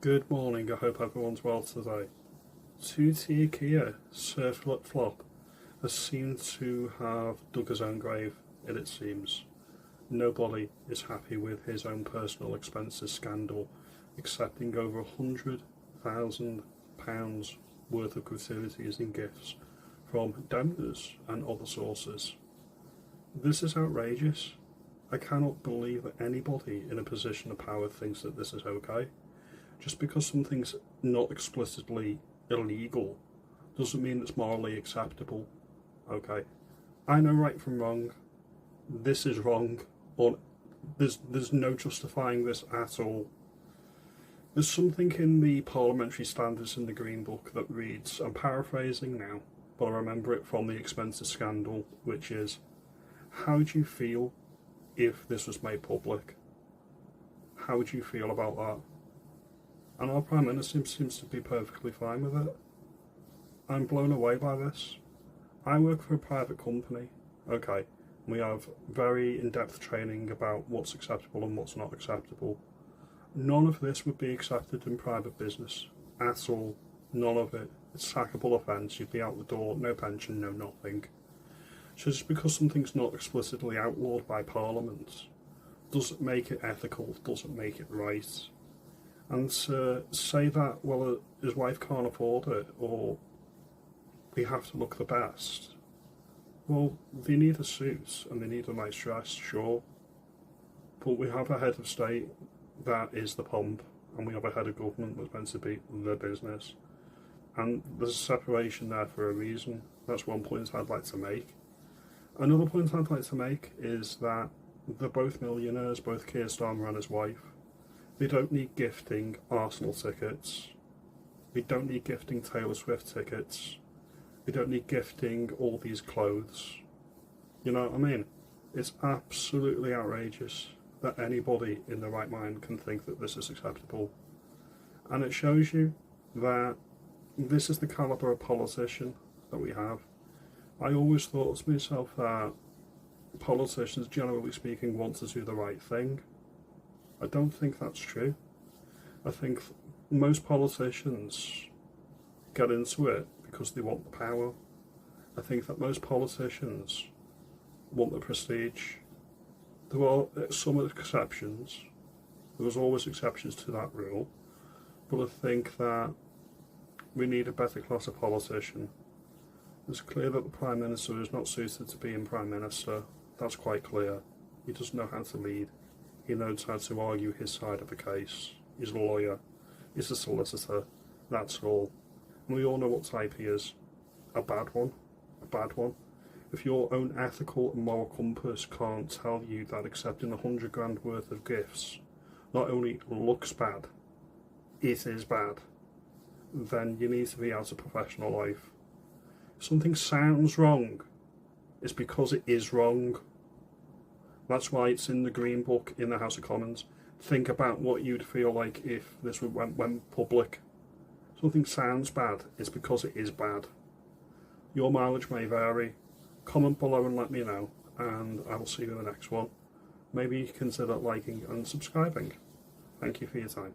Good morning, I hope everyone's well today. Two-tier Keir, Sir Flip-Flop, has seemed to have dug his own grave, it seems. Nobody is happy with his own personal expenses scandal, accepting over £100,000 worth of gratuities and gifts from donors and other sources. This is outrageous. I cannot believe that anybody in a position of power thinks that this is okay. Just because something's not explicitly illegal doesn't mean it's morally acceptable. Okay, I know right from wrong. This is wrong, or there's no justifying this at all. There's something in the parliamentary standards in the Green Book that reads, I'm paraphrasing now, but I remember it from the expenses scandal, which is, how would you feel if this was made public? How would you feel about that? And our Prime Minister seems to be perfectly fine with it. I'm blown away by this. I work for a private company, okay, we have very in-depth training about what's acceptable and what's not acceptable. None of this would be accepted in private business, at all. None of it. It's a sackable offence, you'd be out the door, no pension, no nothing. So just because something's not explicitly outlawed by Parliament doesn't make it ethical, doesn't make it right. And to say that, well, his wife can't afford it, or we have to look the best. Well, they need a suit and they need a nice dress, sure. But we have a head of state that is the pomp, and we have a head of government that's meant to be the business. And there's a separation there for a reason. That's one point I'd like to make. Another point I'd like to make is that they're both millionaires, both Keir Starmer and his wife. They don't need gifting Arsenal tickets. They don't need gifting Taylor Swift tickets. They don't need gifting all these clothes. You know what I mean? It's absolutely outrageous that anybody in their right mind can think that this is acceptable. And it shows you that this is the calibre of politician that we have. I always thought to myself that politicians, generally speaking, want to do the right thing. I don't think that's true. I think most politicians get into it because they want the power. I think that most politicians want the prestige. There are some exceptions. There was always exceptions to that rule. But I think that we need a better class of politician. It's clear that the Prime Minister is not suited to being Prime Minister. That's quite clear. He doesn't know how to lead. He knows how to argue his side of the case. He's a lawyer. He's a solicitor. That's all. And we all know what type he is. A bad one. A bad one. If your own ethical and moral compass can't tell you that accepting £100,000 worth of gifts not only looks bad, it is bad, then you need to be out of professional life. If something sounds wrong, it's because it is wrong. That's why it's in the Green Book in the House of Commons. Think about what you'd feel like if this went public. Something sounds bad, it's because it is bad. Your mileage may vary. Comment below and let me know, and I will see you in the next one. Maybe consider liking and subscribing. Thank you for your time.